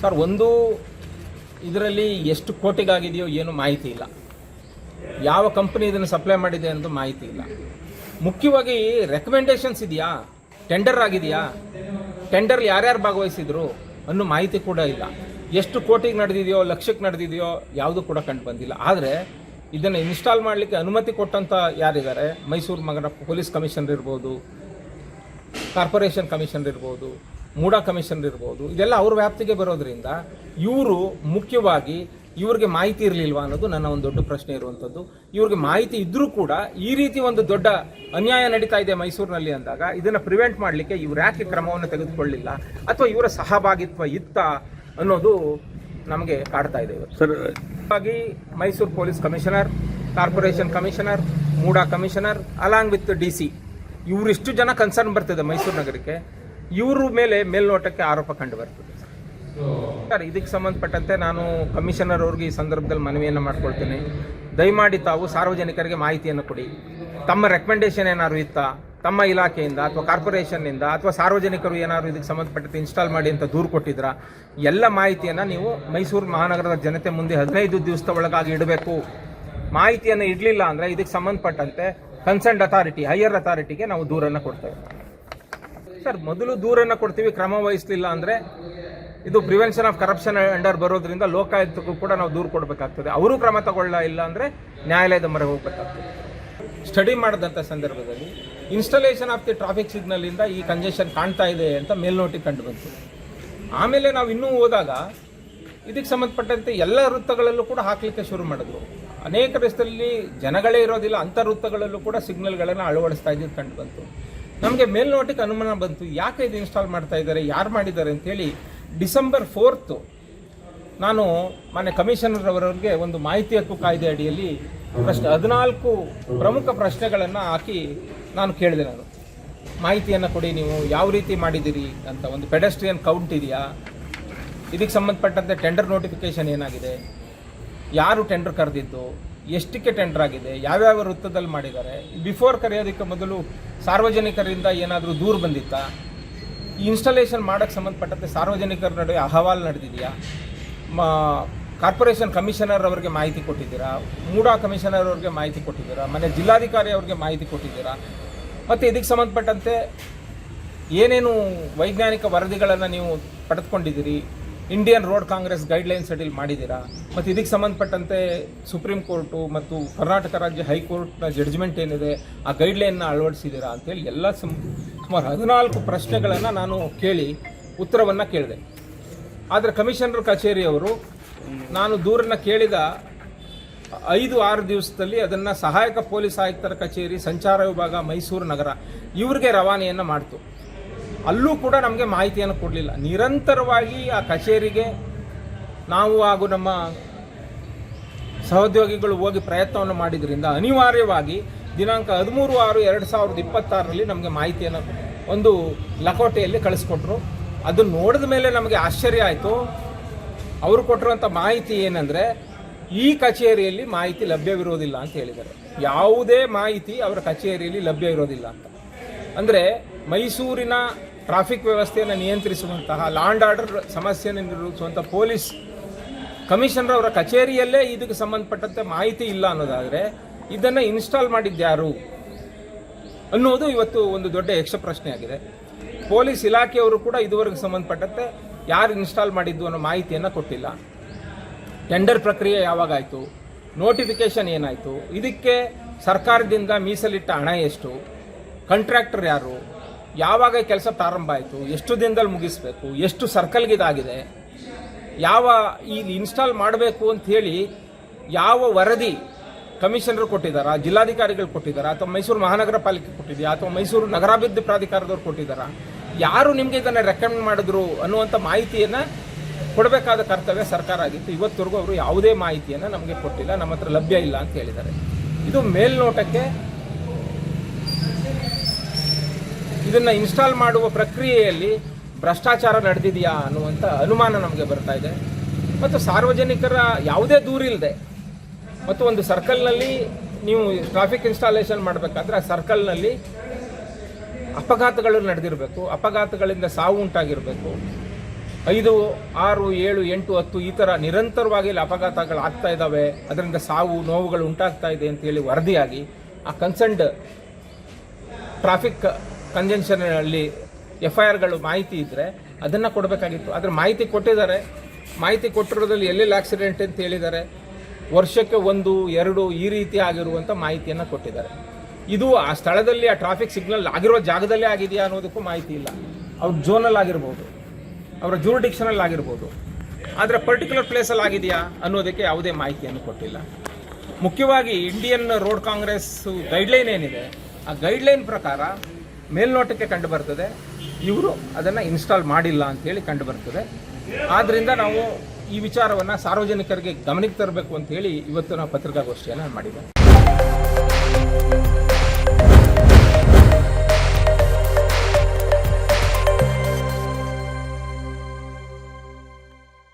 Sir, ಒಂದು ಇದರಲ್ಲಿ ಎಷ್ಟು ಕೋಟಿಗಾಗಿದೆಯೋ ಏನು ಮಾಹಿತಿ ಇಲ್ಲ. ಯಾವ ಕಂಪನಿ ಇದನ್ನು ಸಪ್ಲೈ ಮಾಡಿದೆ ಅಂತ ಮಾಹಿತಿ ಇಲ್ಲ. ಮುಖ್ಯವಾಗಿ ರೆಕಮೆಂಡೇಶನ್ಸ್ ಇದೆಯಾ, ಟೆಂಡರ್ ಆಗಿದೆಯಾ, ಟೆಂಡರ್ ಯಾರ್ಯಾರು ಭಾಗವಹಿಸಿದ್ರು ಅನ್ನೋ ಮಾಹಿತಿ ಕೂಡ ಇಲ್ಲ. ಎಷ್ಟು ಕೋಟಿಗೆ ನಡೆದಿದೆಯೋ, ಲಕ್ಷಕ್ಕೆ ನಡೆದಿದೆಯೋ ಯಾವುದು ಕೂಡ ಕಂಡು ಬಂದಿಲ್ಲ. ಆದರೆ ಇದನ್ನು ಇನ್ಸ್ಟಾಲ್ ಮಾಡಲಿಕ್ಕೆ ಅನುಮತಿ ಕೊಟ್ಟಂಥ ಯಾರಿದ್ದಾರೆ, ಮೈಸೂರು ನಗರ ಪೊಲೀಸ್ ಕಮಿಷನರ್ ಇರ್ಬೋದು, ಕಾರ್ಪೊರೇಷನ್ ಕಮಿಷನರ್ ಇರ್ಬೋದು, ಮೂಡಾ ಕಮಿಷನರ್ ಇರ್ಬೋದು, ಇದೆಲ್ಲ ಅವ್ರ ವ್ಯಾಪ್ತಿಗೆ ಬರೋದ್ರಿಂದ ಇವರು ಮುಖ್ಯವಾಗಿ ಇವ್ರಿಗೆ ಮಾಹಿತಿ ಇರಲಿಲ್ವಾ ಅನ್ನೋದು ನನ್ನ ಒಂದು ದೊಡ್ಡ ಪ್ರಶ್ನೆ ಇರುವಂಥದ್ದು. ಇವ್ರಿಗೆ ಮಾಹಿತಿ ಇದ್ದರೂ ಕೂಡ ಈ ರೀತಿ ಒಂದು ದೊಡ್ಡ ಅನ್ಯಾಯ ನಡೀತಾ ಇದೆ ಮೈಸೂರಿನಲ್ಲಿ ಅಂದಾಗ ಇದನ್ನು ಪ್ರಿವೆಂಟ್ ಮಾಡಲಿಕ್ಕೆ ಇವ್ರು ಯಾಕೆ ಕ್ರಮವನ್ನು ತೆಗೆದುಕೊಳ್ಳಿಲ್ಲ, ಅಥವಾ ಇವರ ಸಹಭಾಗಿತ್ವ ಇತ್ತ ಅನ್ನೋದು ನಮಗೆ ಕಾಡ್ತಾ ಇದೆ. ಸರ್, ಹಾಗಾಗಿ Mysuru police commissioner, corporation commissioner, MUDA commissioner along with DC ಇವರಿಷ್ಟು ಜನ ಕನ್ಸರ್ನ್ ಬರ್ತದೆ ಮೈಸೂರು ನಗರಕ್ಕೆ. ಇವ್ರ ಮೇಲೆ ಮೇಲ್ನೋಟಕ್ಕೆ ಆರೋಪ ಕಂಡು ಬರ್ತದೆ. ಸರ್, ಇದಕ್ಕೆ ಸಂಬಂಧಪಟ್ಟಂತೆ ನಾನು ಕಮಿಷನರ್ ಅವ್ರಿಗೆ ಈ ಸಂದರ್ಭದಲ್ಲಿ ಮನವಿಯನ್ನು ಮಾಡ್ಕೊಳ್ತೀನಿ. ದಯಮಾಡಿ ತಾವು ಸಾರ್ವಜನಿಕರಿಗೆ ಮಾಹಿತಿಯನ್ನು ಕೊಡಿ. ತಮ್ಮ ರೆಕಮೆಂಡೇಶನ್ ಏನಾದ್ರು ಇತ್ತಾ ತಮ್ಮ ಇಲಾಖೆಯಿಂದ ಅಥವಾ ಕಾರ್ಪೊರೇಷನ್ನಿಂದ ಅಥವಾ ಸಾರ್ವಜನಿಕರು ಏನಾದ್ರು ಇದಕ್ಕೆ ಸಂಬಂಧಪಟ್ಟಂತೆ ಇನ್ಸ್ಟಾಲ್ ಮಾಡಿ ಅಂತ ದೂರು ಕೊಟ್ಟಿದ್ರಾ, ಎಲ್ಲ ಮಾಹಿತಿಯನ್ನು ನೀವು ಮೈಸೂರು ಮಹಾನಗರದ ಜನತೆ ಮುಂದೆ 15 ದಿವಸದ ಒಳಗಾಗಿ ಇಡಬೇಕು. ಮಾಹಿತಿಯನ್ನು ಇಡಲಿಲ್ಲ ಅಂದರೆ ಇದಕ್ಕೆ ಸಂಬಂಧಪಟ್ಟಂತೆ ಕನ್ಸರ್ನ್ಡ್ ಅಥಾರಿಟಿ, ಹೈಯರ್ ಅಥಾರಿಟಿಗೆ ನಾವು ದೂರನ್ನು ಕೊಡ್ತೇವೆ. ಸರ್, ಮೊದಲು ದೂರನ್ನು ಕೊಡ್ತೀವಿ, ಕ್ರಮ ವಹಿಸಲಿಲ್ಲ ಅಂದರೆ ಇದು ಪ್ರಿವೆನ್ಷನ್ ಆಫ್ ಕರಪ್ಷನ್ ಅಂಡರ್ ಬರೋದ್ರಿಂದ ಲೋಕಾಯುಕ್ತಕ್ಕೂ ಕೂಡ ನಾವು ದೂರು ಕೊಡಬೇಕಾಗ್ತದೆ. ಅವರು ಕ್ರಮ ತಗೊಳ್ಳ ಇಲ್ಲ ಅಂದರೆ ನ್ಯಾಯಾಲಯದ ಮೊರೆ ಹೋಗಬೇಕಾಗ್ತದೆ. ಸ್ಟಡಿ ಮಾಡಿದಂಥ ಸಂದರ್ಭದಲ್ಲಿ ಇನ್ಸ್ಟಾಲೇಷನ್ ಆಫ್ ದಿ ಟ್ರಾಫಿಕ್ ಸಿಗ್ನಲಿಂದ ಈ ಕಂಜೆಷನ್ ಕಾಣ್ತಾ ಇದೆ ಅಂತ ಮೇಲ್ನೋಟಿಗೆ ಕಂಡು ಬಂತು. ಆಮೇಲೆ ನಾವು ಇನ್ನೂ ಹೋದಾಗ ಇದಕ್ಕೆ ಸಂಬಂಧಪಟ್ಟಂತೆ ಎಲ್ಲ ವೃತ್ತಗಳಲ್ಲೂ ಕೂಡ ಹಾಕಲಿಕ್ಕೆ ಶುರು ಮಾಡಿದ್ರು. ಅನೇಕ ರಸ್ತೆಯಲ್ಲಿ ಜನಗಳೇ ಇರೋದಿಲ್ಲ, ಅಂಥ ವೃತ್ತಗಳಲ್ಲೂ ಕೂಡ ಸಿಗ್ನಲ್ಗಳನ್ನು ಅಳವಡಿಸ್ತಾ ಇದ್ದಿದ್ದು ಕಂಡು ಬಂತು. ನಮಗೆ ಮೇಲ್ನೋಟಿಗೆ ಅನುಮಾನ ಬಂತು, ಯಾಕೆ ಇದು ಇನ್ಸ್ಟಾಲ್ ಮಾಡ್ತಾ ಇದ್ದಾರೆ, ಯಾರು ಮಾಡಿದ್ದಾರೆ ಅಂತೇಳಿ ಡಿಸೆಂಬರ್ 4 ನಾನು ಮಾನ್ಯ ಕಮಿಷನರ್ ಅವರವರಿಗೆ ಒಂದು ಮಾಹಿತಿ ಹಕ್ಕು ಕಾಯ್ದೆ ಅಡಿಯಲ್ಲಿ 14 ಪ್ರಮುಖ ಪ್ರಶ್ನೆಗಳನ್ನು ಹಾಕಿ ನಾನು ಕೇಳಿದೆ. ನಾನು ಮಾಹಿತಿಯನ್ನು ಕೊಡಿ, ನೀವು ಯಾವ ರೀತಿ ಮಾಡಿದ್ದೀರಿ ಅಂತ. ಒಂದು ಪೆಡೆಸ್ಟ್ರಿಯನ್ ಕೌಂಟ್ ಇದೆಯಾ, ಇದಕ್ಕೆ ಸಂಬಂಧಪಟ್ಟಂತೆ ಟೆಂಡರ್ ನೋಟಿಫಿಕೇಶನ್ ಏನಾಗಿದೆ, ಯಾರು ಟೆಂಡರ್ ಕರೆದಿದ್ದು, ಎಷ್ಟಕ್ಕೆ ಟೆಂಡರ್ ಆಗಿದೆ, ಯಾವ್ಯಾವ ವೃತ್ತದಲ್ಲಿ ಮಾಡಿದ್ದಾರೆ, ಬಿಫೋರ್ ಕರೆಯೋದಕ್ಕೆ ಮೊದಲು ಸಾರ್ವಜನಿಕರಿಂದ ಏನಾದರೂ ದೂರು ಬಂದಿತ್ತಾ, ಈ ಇನ್ಸ್ಟಾಲೇಷನ್ ಮಾಡೋಕ್ಕೆ ಸಂಬಂಧಪಟ್ಟಂತೆ ಸಾರ್ವಜನಿಕರ ನಡುವೆ ಅಹವಾಲು ನಡೆದಿದೆಯಾ, ಕಾರ್ಪೊರೇಷನ್ ಕಮಿಷನರ್ ಅವರಿಗೆ ಮಾಹಿತಿ ಕೊಟ್ಟಿದ್ದೀರಾ, ಮೂಡಾ ಕಮಿಷನರ್ ಅವ್ರಿಗೆ ಮಾಹಿತಿ ಕೊಟ್ಟಿದ್ದೀರಾ, ಮನೆ ಜಿಲ್ಲಾಧಿಕಾರಿ ಅವ್ರಿಗೆ ಮಾಹಿತಿ ಕೊಟ್ಟಿದ್ದೀರಾ, ಮತ್ತು ಇದಕ್ಕೆ ಸಂಬಂಧಪಟ್ಟಂತೆ ಏನೇನು ವೈಜ್ಞಾನಿಕ ವರದಿಗಳನ್ನು ನೀವು ಪಡೆದುಕೊಂಡಿದ್ದೀರಿ, ಇಂಡಿಯನ್ ರೋಡ್ ಕಾಂಗ್ರೆಸ್ ಗೈಡ್ಲೈನ್ಸ್ ಅಡಿಯಲ್ಲಿ ಮಾಡಿದ್ದೀರಾ, ಮತ್ತು ಇದಕ್ಕೆ ಸಂಬಂಧಪಟ್ಟಂತೆ ಸುಪ್ರೀಂ ಕೋರ್ಟು ಮತ್ತು ಕರ್ನಾಟಕ ರಾಜ್ಯ ಹೈಕೋರ್ಟ್ನ ಜಡ್ಜ್ಮೆಂಟ್ ಏನಿದೆ ಆ ಗೈಡ್ಲೈನ್ನ ಅಳವಡಿಸಿದ್ದೀರಾ ಅಂತೇಳಿ ಎಲ್ಲ ಸುಮಾರು 14 ಪ್ರಶ್ನೆಗಳನ್ನು ನಾನು ಕೇಳಿ ಉತ್ತರವನ್ನು ಕೇಳಿದೆ. ಆದರೆ ಕಮಿಷನರ್ ಕಚೇರಿಯವರು ನಾನು ದೂರನ್ನು ಕೇಳಿದ 5-6 ದಿವಸದಲ್ಲಿ ಅದನ್ನು ಸಹಾಯಕ ಪೊಲೀಸ್ ಆಯುಕ್ತರ ಕಚೇರಿ, ಸಂಚಾರ ವಿಭಾಗ, ಮೈಸೂರು ನಗರ ಇವ್ರಿಗೆ ರವಾನೆಯನ್ನು ಮಾಡ್ತು. ಅಲ್ಲೂ ಕೂಡ ನಮಗೆ ಮಾಹಿತಿಯನ್ನು ಕೊಡಲಿಲ್ಲ. ನಿರಂತರವಾಗಿ ಆ ಕಚೇರಿಗೆ ನಾವು ಹಾಗೂ ನಮ್ಮ ಸಹೋದ್ಯೋಗಿಗಳು ಹೋಗಿ ಪ್ರಯತ್ನವನ್ನು ಮಾಡಿದ್ರಿಂದ ಅನಿವಾರ್ಯವಾಗಿ ದಿನಾಂಕ 13/6/2026 ನಮಗೆ ಮಾಹಿತಿಯನ್ನು ಒಂದು ಲಕೋಟೆಯಲ್ಲಿ ಕಳಿಸ್ಕೊಟ್ರು. ಅದನ್ನು ನೋಡಿದ ಮೇಲೆ ನಮಗೆ ಆಶ್ಚರ್ಯ ಆಯಿತು. ಅವರು ಕೊಟ್ಟಿರುವಂಥ ಮಾಹಿತಿ ಏನಂದರೆ, ಈ ಕಚೇರಿಯಲ್ಲಿ ಮಾಹಿತಿ ಲಭ್ಯವಿರೋದಿಲ್ಲ ಅಂತ ಹೇಳಿದ್ದಾರೆ. ಯಾವುದೇ ಮಾಹಿತಿ ಅವರ ಕಚೇರಿಯಲ್ಲಿ ಲಭ್ಯ ಇರೋದಿಲ್ಲ ಅಂತ. ಅಂದರೆ ಮೈಸೂರಿನ ಟ್ರಾಫಿಕ್ ವ್ಯವಸ್ಥೆಯನ್ನು ನಿಯಂತ್ರಿಸುವಂತಹ, ಲಾ ಆ್ಯಂಡ್ ಆರ್ಡರ್ ಸಮಸ್ಯೆಯನ್ನು ನಿರ್ವಹಿಸುವಂಥ ಪೊಲೀಸ್ ಕಮಿಷನರ್ ಅವರ ಕಚೇರಿಯಲ್ಲೇ ಇದಕ್ಕೆ ಸಂಬಂಧಪಟ್ಟಂತೆ ಮಾಹಿತಿ ಇಲ್ಲ ಅನ್ನೋದಾದರೆ ಇದನ್ನು ಇನ್ಸ್ಟಾಲ್ ಮಾಡಿದ್ಯಾರು ಅನ್ನೋದು ಇವತ್ತು ಒಂದು ದೊಡ್ಡ ಯಕ್ಷ ಪ್ರಶ್ನೆಯಾಗಿದೆ. ಪೊಲೀಸ್ ಇಲಾಖೆಯವರು ಕೂಡ ಇದುವರೆಗೆ ಸಂಬಂಧಪಟ್ಟಂತೆ ಯಾರು ಇನ್ಸ್ಟಾಲ್ ಮಾಡಿದ್ದು ಅನ್ನೋ ಮಾಹಿತಿಯನ್ನು ಕೊಟ್ಟಿಲ್ಲ. ಟೆಂಡರ್ ಪ್ರಕ್ರಿಯೆ ಯಾವಾಗಾಯಿತು, ನೋಟಿಫಿಕೇಷನ್ ಏನಾಯಿತು, ಇದಕ್ಕೆ ಸರ್ಕಾರದಿಂದ ಮೀಸಲಿಟ್ಟ ಹಣ ಎಷ್ಟು, ಕಾಂಟ್ರಾಕ್ಟರ್ ಯಾರು, ಯಾವಾಗ ಕೆಲಸ ಪ್ರಾರಂಭ ಆಯಿತು, ಎಷ್ಟು ದಿನದಲ್ಲಿ ಮುಗಿಸ್ಬೇಕು, ಎಷ್ಟು ಸರ್ಕಲ್ಗಿದಾಗಿದೆ, ಯಾವ ಈ ಇನ್ಸ್ಟಾಲ್ ಮಾಡಬೇಕು ಅಂಥೇಳಿ ಯಾವ ವರದಿ ಕಮಿಷನರ್ ಕೊಟ್ಟಿದ್ದಾರಾ, ಜಿಲ್ಲಾಧಿಕಾರಿಗಳು ಕೊಟ್ಟಿದ್ದಾರಾ, ಅಥವಾ ಮೈಸೂರು ಮಹಾನಗರ ಪಾಲಿಕೆ ಕೊಟ್ಟಿದೆಯಾ, ಅಥವಾ ಮೈಸೂರು ನಗರಾಭಿವೃದ್ಧಿ ಪ್ರಾಧಿಕಾರದವ್ರು ಕೊಟ್ಟಿದ್ದಾರಾ, ಯಾರು ನಿಮಗೆ ಇದನ್ನು ರೆಕಮೆಂಡ್ ಮಾಡಿದ್ರು ಅನ್ನುವಂಥ ಮಾಹಿತಿಯನ್ನು ಕೊಡಬೇಕಾದ ಕರ್ತವ್ಯ ಸರ್ಕಾರ ಆಗಿತ್ತು. ಇವತ್ತವರೆಗೂ ಅವರು ಯಾವುದೇ ಮಾಹಿತಿಯನ್ನು ನಮಗೆ ಕೊಟ್ಟಿಲ್ಲ, ನಮ್ಮ ಹತ್ರ ಲಭ್ಯ ಇಲ್ಲ ಅಂತ ಹೇಳಿದ್ದಾರೆ. ಇದು ಮೇಲ್ನೋಟಕ್ಕೆ ಇದನ್ನು ಇನ್ಸ್ಟಾಲ್ ಮಾಡುವ ಪ್ರಕ್ರಿಯೆಯಲ್ಲಿ ಭ್ರಷ್ಟಾಚಾರ ನಡೆದಿದೆಯಾ ಅನ್ನುವಂಥ ಅನುಮಾನ ನಮಗೆ ಬರ್ತಾ ಇದೆ. ಮತ್ತು ಸಾರ್ವಜನಿಕರ ಯಾವುದೇ ದೂರಿಲ್ಲದೆ ಮತ್ತು ಒಂದು ಸರ್ಕಲ್ನಲ್ಲಿ ನೀವು ಟ್ರಾಫಿಕ್ ಇನ್ಸ್ಟಾಲೇಷನ್ ಮಾಡಬೇಕಾದ್ರೆ ಆ ಸರ್ಕಲ್ನಲ್ಲಿ ಅಪಘಾತಗಳು ನಡೆದಿರಬೇಕು, ಅಪಘಾತಗಳಿಂದ ಸಾವು ಉಂಟಾಗಿರಬೇಕು, 5, 6, 7, 8, 10 ಈ ಥರ ನಿರಂತರವಾಗಿ ಇಲ್ಲಿ ಅಪಘಾತಗಳು ಆಗ್ತಾ ಇದ್ದಾವೆ, ಅದರಿಂದ ಸಾವು ನೋವುಗಳು ಉಂಟಾಗ್ತಾ ಇದೆ ಅಂತೇಳಿ ವರದಿಯಾಗಿ ಆ ಕನ್ಸರ್ನ್ಡ್ ಟ್ರಾಫಿಕ್ ಕಂಜೆನ್ಷನಲ್ಲಿ FIRಗಳು ಮಾಹಿತಿ ಇದ್ದರೆ ಅದನ್ನು ಕೊಡಬೇಕಾಗಿತ್ತು. ಆದರೆ ಮಾಹಿತಿ ಕೊಟ್ಟಿದ್ದಾರೆ. ಮಾಹಿತಿ ಕೊಟ್ಟಿರೋದ್ರಲ್ಲಿ ಎಲ್ಲೆಲ್ಲಿ ಆಕ್ಸಿಡೆಂಟ್ ಅಂತ ಹೇಳಿದ್ದಾರೆ. ವರ್ಷಕ್ಕೆ 1, 2 ಈ ರೀತಿ ಆಗಿರುವಂಥ ಮಾಹಿತಿಯನ್ನು ಕೊಟ್ಟಿದ್ದಾರೆ. ಇದು ಆ ಸ್ಥಳದಲ್ಲಿ ಆ ಟ್ರಾಫಿಕ್ ಸಿಗ್ನಲ್ ಆಗಿರೋ ಜಾಗದಲ್ಲೇ ಆಗಿದೆಯಾ ಅನ್ನೋದಕ್ಕೂ ಮಾಹಿತಿ ಇಲ್ಲ. ಅವ್ರ ಝೋನಲ್ಲಿ ಆಗಿರ್ಬೋದು, ಅವರ ಜೂರಿಡಿಕ್ಷನಲ್ಲಿ ಆಗಿರ್ಬೋದು, ಆದರೆ ಪರ್ಟಿಕ್ಯುಲರ್ ಪ್ಲೇಸಲ್ಲಿ ಆಗಿದೆಯಾ ಅನ್ನೋದಕ್ಕೆ ಯಾವುದೇ ಮಾಹಿತಿಯನ್ನು ಕೊಟ್ಟಿಲ್ಲ. ಮುಖ್ಯವಾಗಿ ಇಂಡಿಯನ್ ರೋಡ್ ಕಾಂಗ್ರೆಸ್ ಗೈಡ್ಲೈನ್ ಏನಿದೆ, ಆ ಗೈಡ್ಲೈನ್ ಪ್ರಕಾರ ಮೇಲ್ನೋಟಕ್ಕೆ ಕಂಡು ಬರ್ತದೆ ಇವರು ಅದನ್ನು ಇನ್ಸ್ಟಾಲ್ ಮಾಡಿಲ್ಲ ಅಂತೇಳಿ ಕಂಡು ಬರ್ತದೆ. ಆದ್ದರಿಂದ ನಾವು ಈ ವಿಚಾರವನ್ನು ಸಾರ್ವಜನಿಕರಿಗೆ ಗಮನಕ್ಕೆ ತರಬೇಕು ಅಂತೇಳಿ ಇವತ್ತು ನಾವು ಪತ್ರಿಕಾಗೋಷ್ಠಿಯನ್ನು ಮಾಡಿದ್ದೇವೆ.